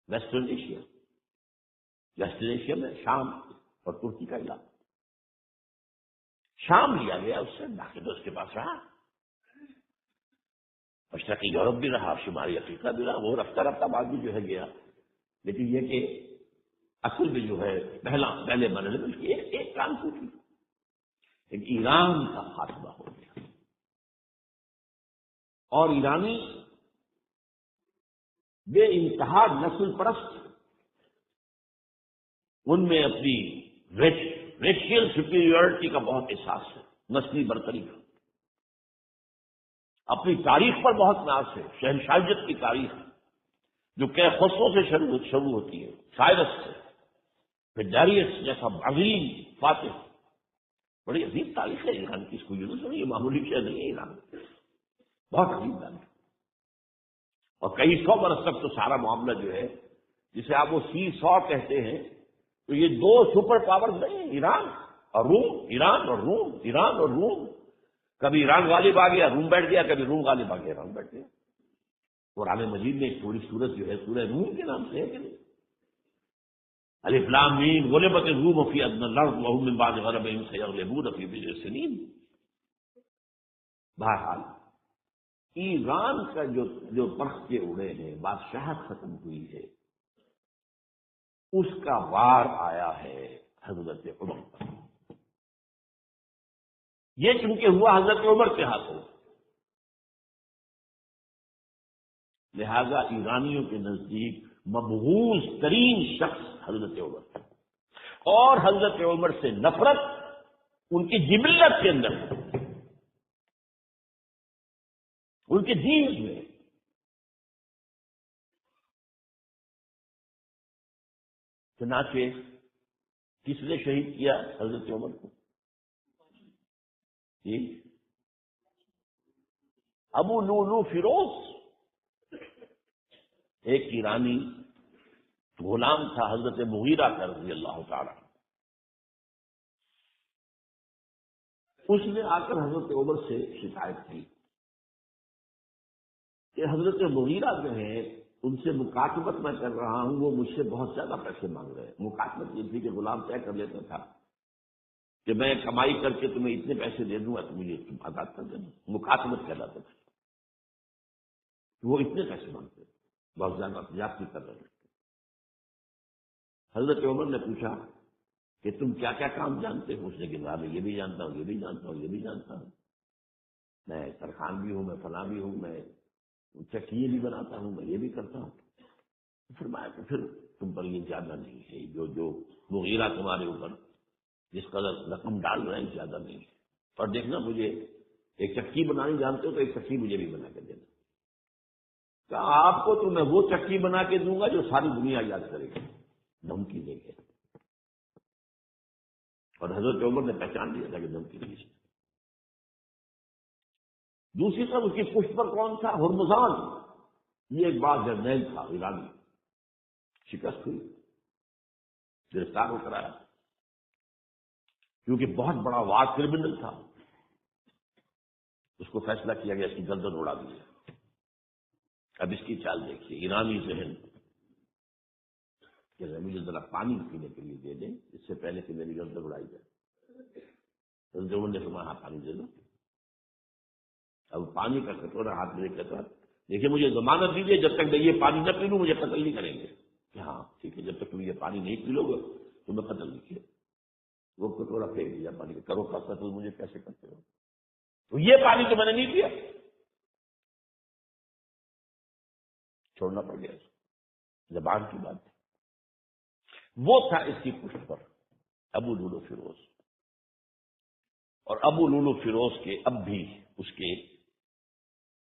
[SPEAKER 2] western Asia. Western Asia میں شام اور ترکی کا علاقہ، شام لیا گیا اس سے، باقی تو اس کے پاس رہا، مشرقی یورپ بھی رہا، شمالی افریقہ بھی رہا، وہ رفتہ رفتہ بعد بھی جو ہے گیا۔ لیکن یہ کہ اصل میں جو ہے پہلے مرحلے میں ایک کام ٹوٹی، لیکن ایران کا خاتمہ ہو گیا، اور ایرانی بے انتہا نسل پرست، ان میں اپنی ریشیل سپیریورٹی کا بہت احساس ہے، نسلی برتری کا، اپنی تاریخ پر بہت ناز ہے، شہنشاہیت کی تاریخ جو کہ خسرو سے شروع ہوتی ہے، سائرس سے، پھر ڈیریس جیسا عظیم فاتح۔ بڑی عظیم تاریخ ہے ایران کی، اس کو یوں سمجھے، یہ معمولی شہر نہیں ہے ایران، بہت عظیم تاریخ، اور کئی 100 برس تک تو سارا معاملہ جو ہے، جسے آپ وہ سی-100 کہتے ہیں، تو یہ 2 سپر پاورز نہیں ہیں، ایران اور روم، ایران اور روم، ایران اور روم۔ کبھی ایران غالب آ گیا، روم بیٹھ گیا، کبھی روم غالب آ گیا، ایران بیٹھ گیا۔ قرآن مجید میں ایک تھوڑی سورت جو ہے سورہ روم کے نام سے ہے کہ نہیں؟ الف لام میم غلبت الروم فی ادنی الارض وهم من بعد غلبهم سیغلبون فی بضع سنین۔ بہرحال ایران کا جو پرخے اڑے ہیں، بادشاہت ختم ہوئی ہے، اس کا وار آیا ہے حضرت عمر پر۔ یہ چونکہ ہوا حضرت عمر کے ہاتھوں، لہذا ایرانیوں کے نزدیک مبغوض ترین شخص حضرت عمر تھا، اور حضرت عمر سے نفرت ان کی جبلت کے اندر، ان کے دین میں۔ چنانچہ کس نے شہید کیا حضرت عمر کو؟ جی، ابو لولو فیروز، ایک ایرانی غلام تھا حضرت مغیرہ کا رضی اللہ تعالی، اس نے آ کر حضرت عمر سے شکایت کی کہ حضرت مغیرہ جو ہے ان سے مکاتبت میں کر رہا ہوں، وہ مجھ سے بہت زیادہ پیسے مانگ رہے ہیں۔ مکاتبت یہ تھی کہ غلام طے کر لیتا تھا کہ میں کمائی کر کے تمہیں اتنے پیسے دے دوں گا تو مجھے تم ادا کر دینا، مکاتبت کہلاتا تھا۔ وہ اتنے پیسے مانگتے، بہت زیادہ زیادتی کر رہے ہیں۔ حضرت عمر نے پوچھا کہ تم کیا کیا کام جانتے ہو؟ اس نے گنوا میں یہ بھی جانتا ہوں، یہ بھی جانتا ہوں، یہ بھی جانتا ہوں، میں ترخان بھی ہوں، میں فلاں بھی ہوں، میں چکیے بھی بناتا ہوں، میں یہ بھی کرتا ہوں۔ فرمایا کہ پھر تم پر یہ زیادہ نہیں ہے، جو مغیرہ تمہارے اوپر جس قدر رقم ڈال رہے ہیں زیادہ نہیں ہے، اور دیکھنا مجھے ایک چکی بنانی جانتے ہو تو ایک چکی مجھے بھی بنا کے دینا۔ کہا آپ کو تو میں وہ چکی بنا کے دوں گا جو ساری دنیا یاد کرے گی، دھمکی دے گے۔ اور حضرت عمر نے پہچان لیا تھا کہ دھمکی دی۔ دوسری طرف اس کی پشت پر کون تھا؟ ہرمزان، یہ ایک بار جرنیل تھا ایرانی، شکست ہوئی، گرفتار ہو کر آیا، کیونکہ بہت بڑا وار کرمنل تھا۔ اس کو فیصلہ کیا گیا اس کی گردن اڑا دی جائے۔ اب اس کی چال دیکھیے، ایرانی ذہن کہ مجھے ذرا پانی پینے کے لیے دے دیں اس سے پہلے کہ میری گردن اڑائی جائے۔ حضرت عمر نے فرمایا ہاں پانی دے دو۔ اب پانی کا کٹورا ہاتھ میں کہتا دیکھیے مجھے ضمانت دیجیے جب تک میں یہ پانی نہ پی لوں مجھے قتل نہیں کریں گے۔ کہ ہاں ٹھیک ہے، جب تک تم یہ پانی نہیں پی لو گے تو میں قتل نہیں کیا۔ وہ کٹورا پھینک دیا پانی کا، کرو کا قتل مجھے کیسے کرتے ہو؟ تو یہ پانی تو میں نے نہیں پیا، چھوڑنا پڑ گیا، زبان کی بات ہے۔ وہ تھا اس کی پشت پر ابو لولو فیروز، اور ابو لولو فیروز کے اب بھی اس کے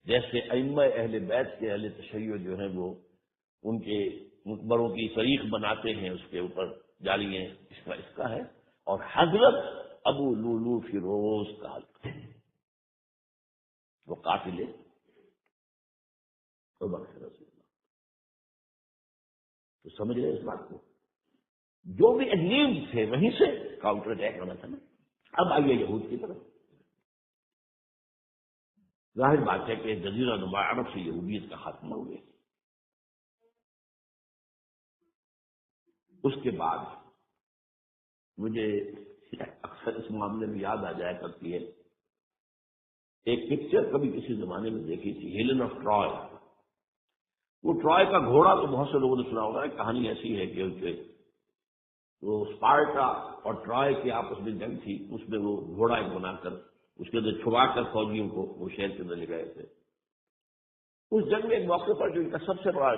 [SPEAKER 2] جیسے ائمہ اہل بیت کے اہل تشیع جو ہیں وہ ان کے مقبروں کی تاریخ بناتے ہیں، اس کے اوپر جالیاں اس کا ہے، اور حضرت ابو لولو فیروز کا حلقہ ہے، وہ قاتل عمر رضی اللہ۔ تو سمجھ رہے اس بات کو؟ جو بھی اگنیم تھے وہیں سے کاؤنٹر اٹیک ہونا تھا نا۔ اب آئیے یہود کی طرف۔ ظاہر بات ہے کہ جزیرہ نما عرب سے یہودیت کا خاتمہ ہو گیا۔ اس کے بعد مجھے اکثر اس معاملے میں یاد آ جایا کرتی ہے ایک پکچر کبھی کسی زمانے میں دیکھی تھی، ہیلن آف ٹرائے۔ وہ ٹرائے کا گھوڑا تو بہت سے لوگوں نے سنا ہوگا، کہانی ایسی ہے کہ وہ اسپارٹا اور ٹرائے کے آپس میں جنگ تھی، اس میں وہ گھوڑا ایک بنا کر اس کے اندر چھپا کر فوجیوں کو وہ شہر کے اندر لے گئے تھے۔ اس جنگ میں ایک موقع پر جو ان کا سب سے بڑا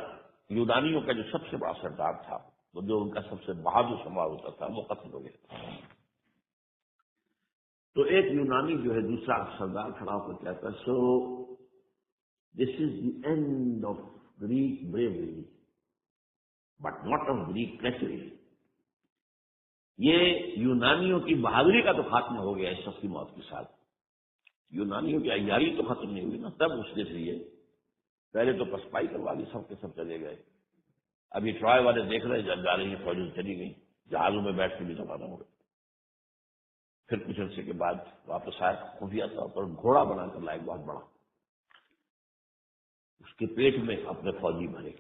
[SPEAKER 2] یونانیوں کا جو سب سے بڑا سردار تھا، وہ جو ان کا سب سے بہادر شمار ہوتا تھا، وہ قتل ہو گیا۔ تو ایک یونانی جو ہے دوسرا سردار کھڑا ہو کر کہتا ہے، so this is the end of Greek bravery but not of Greek treachery. یہ یونانیوں کی بہادری کا تو خاتمہ ہو گیا اس شخص کی موت کے ساتھ، یونانیوں کی عیاری تو ختم نہیں ہوئی نا۔ تب اس نے لیے پہلے تو پسپائی کروا دی، سب کے سب چلے گئے۔ ابھی ٹرائے والے دیکھ رہے جب جا رہی ہیں فوجیں چلی گئی، جہازوں میں بیٹھ کے بھی روانہ ہو گئے۔ پھر کچھ عرصے کے بعد واپس آئے، خفیہ طور پر گھوڑا بنا کر لائے بہت بڑا، اس کے پیٹ میں اپنے فوجی بھرے۔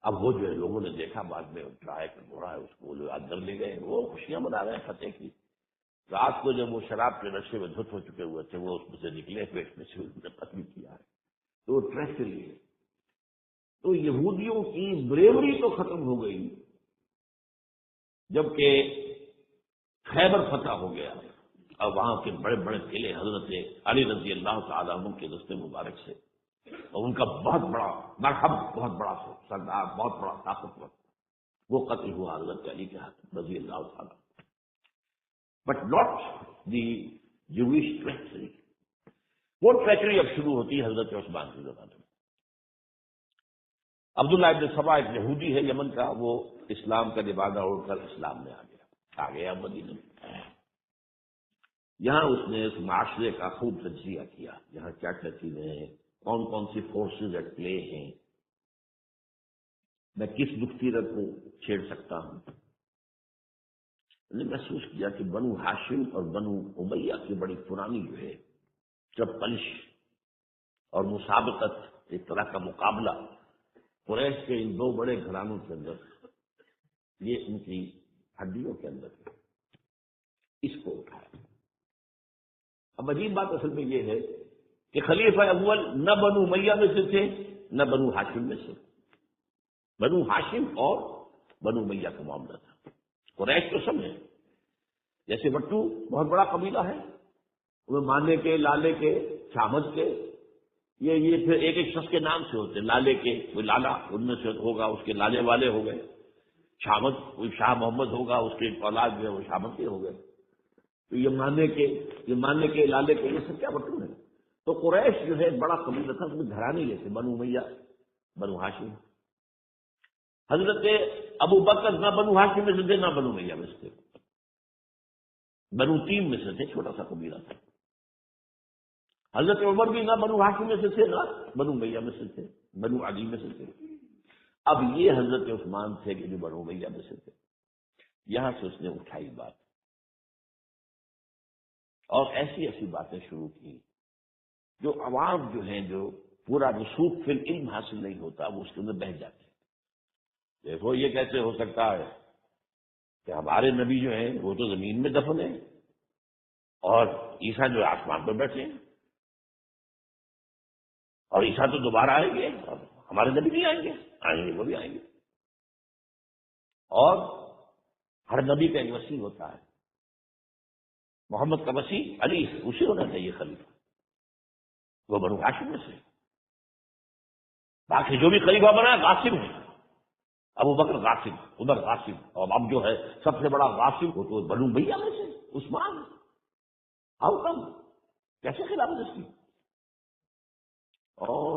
[SPEAKER 2] اب وہ جو ہے لوگوں نے دیکھا بعد میں ٹرائے کا گھوڑا ہے، اس کو جو اندر لے گئے، وہ خوشیاں منا رہے ہیں فتح کی۔ رات کو جب وہ شراب کے نشے میں دھت ہو چکے ہوئے تھے، وہ اس میں سے نکلے، پیٹ میں سے انہوں نے قتل کیا ہے۔ تو وہ ٹریچری ہے۔ تو یہودیوں کی بریوری تو ختم ہو گئی، جبکہ خیبر فتح ہو گیا اور وہاں کے بڑے بڑے قلعے حضرت علی رضی اللہ تعالیٰ عنہ کے دست مبارک سے اور ان کا بہت بڑا مرحب، بہت بڑا سردار، بہت بڑا طاقتور، وہ قتل ہوا حضرت علی کے ہاتھ رضی اللہ تعالیٰ، بٹ ناٹ دی جویش ٹریچری۔ وہ ٹریچری اب شروع ہوتی ہے حضرت عثمان کے زمانے میں۔ عبداللہ ابن سبا ایک یہودی ہے یمن کا، وہ اسلام کا لبادہ اوڑھ کر اسلام میں آ گیا مدینے میں۔ یہاں اس نے اس معاشرے کا خوب تجزیہ کیا، یہاں کیا کیا چیزیں ہیں، کون کون سی فورسز ایٹ پلے ہیں، میں کس مفتیرت کو چھیڑ سکتا ہوں۔ میں نے محسوس کیا کہ بنو ہاشم اور بنو امیہ کی بڑی پرانی جو ہے جب پلش اور مسابقت، ایک طرح کا مقابلہ قریش کے ان دو بڑے گھرانوں کے اندر، یہ ان کی ہڈیوں کے اندر ہے، اس کو اٹھایا۔ اب عجیب بات اصل میں یہ ہے کہ خلیفہ اول نہ بنو امیہ میں سے تھے نہ بنو ہاشم میں سے، بنو ہاشم اور بنو امیہ کا معاملہ تھا۔ قریش تو سب ہے، جیسے بٹو بہت بڑا قبیلہ ہے، وہ مانے کے، لالے کے، شامد کے، یہ پھر ایک ایک شخص کے نام سے ہوتے ہیں۔ لالے کے کوئی لالا ان میں سے ہوگا، اس کے لالے والے ہو گئے۔ شامد کوئی شاہ محمد ہوگا، اس کے اولاد جو ہے وہ شامد کے ہو گئے۔ تو یہ ماننے کے، لالے کے، یہ سب کیا بٹو ہے۔ تو قریش جو ہے بڑا قبیلہ تھا، اس میں گھرانے جیسے بنو امیہ، بنو ہاشم۔ حضرت ابو بکر نہ بنو ہاشم میں سے تھے نہ بنو امیہ میں سے تھے، بنو تیم میں سے تھے، چھوٹا سا قبیلہ تھا۔ حضرت عمر بھی نہ بنو ہاشم میں سے تھے نہ بنو امیہ میں سے تھے، بنو علی میں سے تھے۔ اب یہ حضرت عثمان تھے کہ جو بنو امیہ میں سے تھے۔ یہاں سے اس نے اٹھائی بات اور ایسی ایسی باتیں شروع کی جو عوام جو ہیں، جو پورا رسوخ فی العلم حاصل نہیں ہوتا، وہ اس کے اندر بہہ جاتے ہیں۔ دیکھو یہ کیسے ہو سکتا ہے کہ ہمارے نبی جو ہیں وہ تو زمین میں دفن ہیں اور عیسیٰ جو آسمان پر بیٹھے ہیں، اور عیسیٰ تو دوبارہ آئیں گے اور ہمارے نبی نہیں آئیں گے، آئیں گے وہ بھی آئیں گے۔ اور ہر نبی کا ایک وسیع ہوتا ہے، محمد کا وسیع علی ہے، اسے ہونا چاہیے خلیفہ، وہ بنو ہاشم میں سے۔ باقی جو بھی خلیفہ بنا ہے غاصب ہے، ابو بکر غاصب، عمر غاصب، اور اب جو ہے سب سے بڑا غاصب وہ تو بنو امیہ میں سے عثمان۔ ہاؤ کم، کیسے خلافت اس کی؟ اور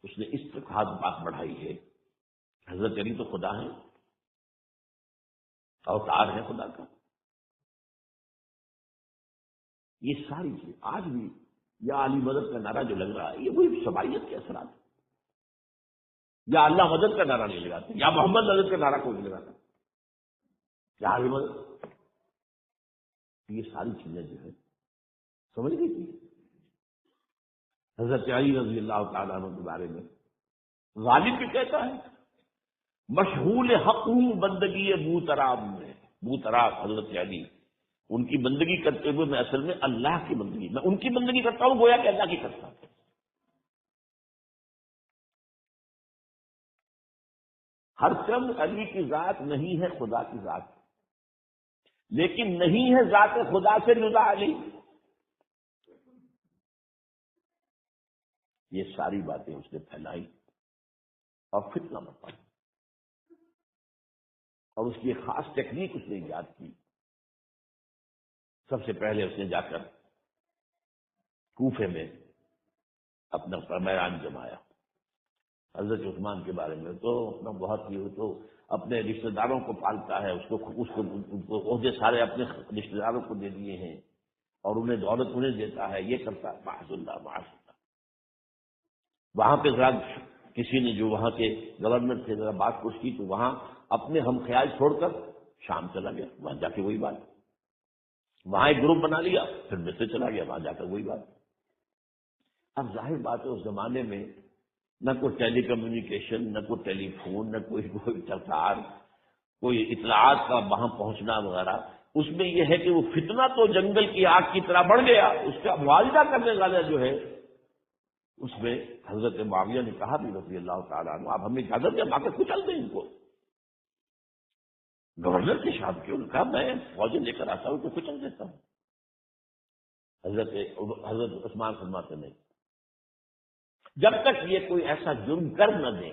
[SPEAKER 2] اس نے اس طرح بات بڑھائی ہے، حضرت علی تو خدا ہے، اوتار ہے خدا کا۔ یہ ساری چیز آج بھی یا علی مدد کا نعرہ جو لگ رہا ہے، یہ وہی سبائیت کے اثرات ہیں۔ یا اللہ مدد کا نعرہ نہیں لگاتے، یا محمد مدد کا نعرہ کوئی نہیں لگاتا، یا علی مدد۔ یہ ساری چیزیں جو ہے سمجھ گئی تھی حضرت علی رضی اللہ تعالیٰ عنہ کے بارے میں۔ غالب بھی کہتا ہے مشغول حق ہوں بندگی بوتراب میں، بوتراب حضرت علی، ان کی بندگی کرتے ہوئے میں اصل میں اللہ کی بندگی، میں ان کی بندگی کرتا ہوں گویا کہ اللہ کی کرتا ہوں۔ ہر چند علی کی ذات نہیں ہے خدا کی ذات، لیکن نہیں ہے ذات خدا سے جدا علی۔ یہ ساری باتیں اس نے پھیلائی اور فتنہ برپا، اور اس کی ایک خاص ٹیکنیک اس نے ایجاد کی۔ سب سے پہلے اس نے جا کر کوفے میں اپنا میدان جمایا۔ حضرت عثمان کے بارے میں تو اپنا بہت ہی، تو اپنے رشتہ داروں کو پالتا ہے، اس کو عہدے سارے اپنے رشتہ داروں کو دے دیے ہیں، اور انہیں دولت انہیں دیتا ہے، یہ کرتا ہے، معاذ اللہ معاذ اللہ۔ وہاں پہ ذرا کسی نے جو وہاں کے گورنر تھے ذرا بات پوچھ کی، تو وہاں اپنے ہم خیال چھوڑ کر شام چلا گیا، وہاں جا کے وہی بات، وہاں ایک گروپ بنا لیا، پھر مصر چلا گیا، وہاں جا کر وہی بات۔ اب ظاہر بات ہے اس زمانے میں نہ کوئی ٹیلی کمیونیکیشن، نہ کوئی ٹیلی فون، نہ کوئی تار، کوئی اطلاعات کا وہاں پہنچنا وغیرہ، اس میں یہ ہے کہ وہ فتنہ تو جنگل کی آگ کی طرح بڑھ گیا، اس کا معاوضہ کرنے والا جو ہے، اس میں حضرت معاویہ نے کہا بھی رضی اللہ تعالیٰ عنہ، آپ ہمیں اجازت دیں، آ کے کچل دیں ان کو۔ گورنر کے صاحب کیوں نے کہا میں فوجیں لے کر آتا ہوں تو کچل دیتا ہوں۔ حضرت عثمان فرماتے نہیں، جب تک یہ کوئی ایسا جرم کر نہ دیں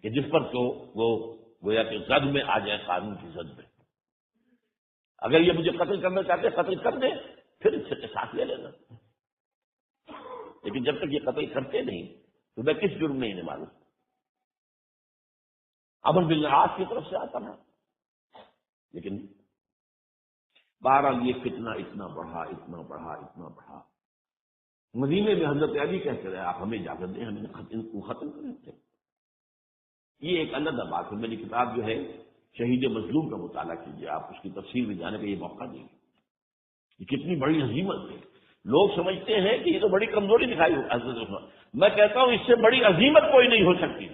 [SPEAKER 2] کہ جس پر تو وہ گویا کہ زد میں آ جائے، قانون کی زد میں. اگر یہ مجھے قتل کرنا چاہتے قتل کر دیں، پھر اس سے ساتھ لے لینا. لیکن جب تک یہ قتل کرتے نہیں تو میں کس جرم میں انہیں معلوم. امر بالمعروف کی طرف سے آتا تھا، لیکن بہرحال یہ فتنہ اتنا بڑھا اتنا بڑھا اتنا بڑھا. مدینے میں حضرت علی کہتے رہے آپ ہمیں اجازت دیں، ہمیں ان کو ختم کریں تھے. یہ ایک علیحدہ بات ہے. میری کتاب جو ہے شہید مظلوم کا مطالعہ کیجیے، آپ اس کی تفصیل میں جانے کا یہ موقع دیں گے. یہ کتنی بڑی عظیمت ہے. لوگ سمجھتے ہیں کہ یہ تو بڑی کمزوری دکھائی ہو حضرت عثمان. میں کہتا ہوں اس سے بڑی عظیمت کوئی نہیں ہو سکتی.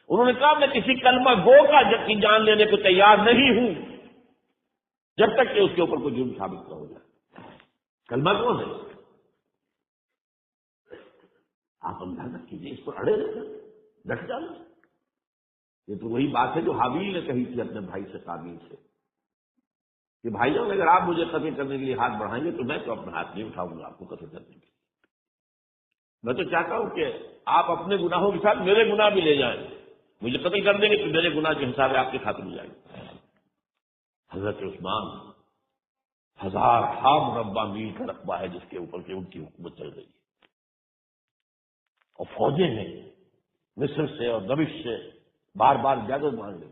[SPEAKER 2] انہوں نے کہا میں کسی کلمہ گو کا کی جان لینے کو تیار نہیں ہوں جب تک کہ اس کے اوپر کوئی جرم ثابت نہ ہو جائے. کلمہ کون ہے؟ آپ اندازہ کیجیے، اس پر اڑے رہنا، ڈٹ جانا. یہ تو وہی بات ہے جو حابیل نے کہی تھی اپنے بھائی سے قابیل سے کہ بھائیوں اگر آپ مجھے قتل کرنے کے لیے ہاتھ بڑھائیں گے تو میں تو اپنا ہاتھ نہیں اٹھاؤں گا آپ کو قتل کرنے کے لیے. میں تو چاہتا ہوں کہ آپ اپنے گناہوں کے ساتھ میرے گناہ بھی لے جائیں. مجھے قتل کر دیں گے تو میرے گناہ کے حساب آپ کے خاتم ہو جائیں گے. حضرت عثمان 1000 مربع میل کا رقبہ ہے جس کے اوپر کے ان کی حکومت چل رہی ہے، اور فوجیں ہیں مصر سے اور دمشق سے بار بار اجازت مانگ رہی.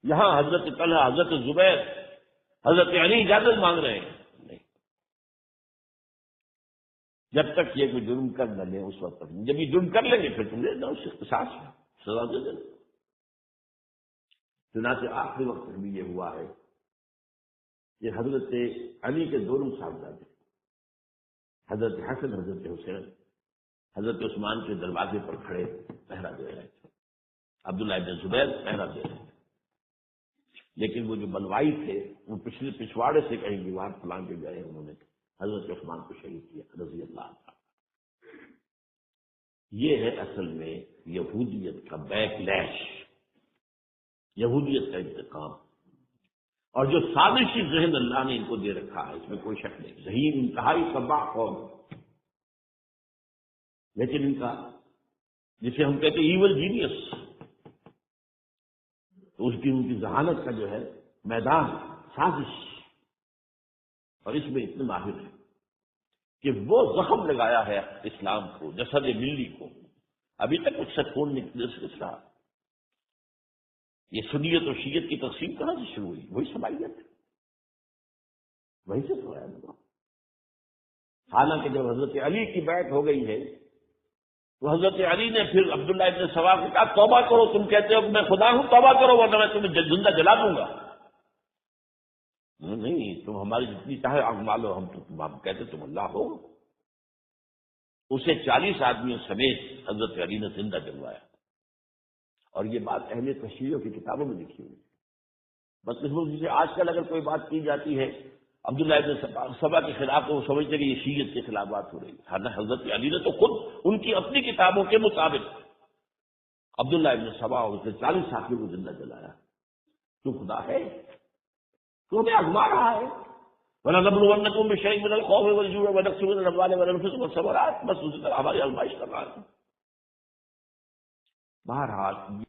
[SPEAKER 2] یہاں حضرت طلحہ، حضرت زبیر، حضرت علی اجازت مانگ رہے ہیں. نہیں، جب تک یہ کوئی جرم کر نہ لیں اس وقت تک. جب یہ جرم کر لیں گے پھر تم لے جاؤ، اس قصاص ہے، سزا دے دینا. چنانچہ آخری وقت میں بھی یہ ہوا ہے کہ حضرت علی کے دونوں صاحبزادے حضرت حسن، حضرت حسین، حضرت عثمان کے دروازے پر کھڑے پہرا دے رہے تھے. عبداللہ ابن زبیر پہرا دے رہے تھے. لیکن وہ جو بلوائی تھے وہ پچھلے پچھواڑے سے کہیں دیوار پلان کے گئے، انہوں نے حضرت عثمان کو شہید کیا رضی اللہ عنہ. یہ ہے اصل میں یہودیت کا بیک لیش، یہودیت کا انتقام. اور جو سازشی ذہن اللہ نے ان کو دے رکھا ہے اس میں کوئی شک نہیں. ذہین انتہائی تباہ قوم، لیکن ان کا جسے ہم کہتے ہیں ایول جینیس، تو اس کی ان کی ذہانت کا جو ہے میدان سازش، اور اس میں اتنے ماہر ہیں کہ وہ زخم لگایا ہے اسلام کو، جسد ملی کو. ابھی تک اس سے خون نکلے سے اسلام. یہ سنیت اور شیعت کی تقسیم کہاں سے شروع ہوئی؟ وہی سماعیت وہیں سے تو ہے. حالانکہ جب حضرت علی کی بیعت ہو گئی ہے تو حضرت علی نے پھر عبداللہ ابن سبا کو کہا توبہ کرو، تم کہتے ہو کہ میں خدا ہوں، توبہ کرو ورنہ میں تمہیں زندہ جلا دوں گا. نہیں، تم ہماری جتنی چاہے اعمال ہو، ہم کہتے تم اللہ ہو. اسے 40 آدمیوں سمیت حضرت علی نے زندہ جلوایا. اور یہ بات اہل تشریعوں کی کتابوں میں لکھی ہوئی. بس اس وجہ سے آج کل اگر کوئی بات کی جاتی ہے عبداللہ ابن سبا کے خلاف تو وہ سمجھتے کہ یہ شیعت کے خلاف بات ہو رہی ہے. حضرت علی نے تو خود ان کی اپنی کتابوں کے مطابق عبداللہ ابن سبا اور اسے 40 ساتھیوں کو زندہ جلایا. تو خدا ہے تو ہمیں آزما رہا ہے. وَلَنَبْلُوَنَّكُم بِشَيْءٍ مِّنَ الْخَوْفِ وَالْجُوعِ وَنَقْصٍ مِّنَ الْأَمْوَالِ وَالْأَنفُسِ وَالثَّمَرَاتِ. بس اسی طرح ہماری آزمائش کر رہا ہے. بہرحال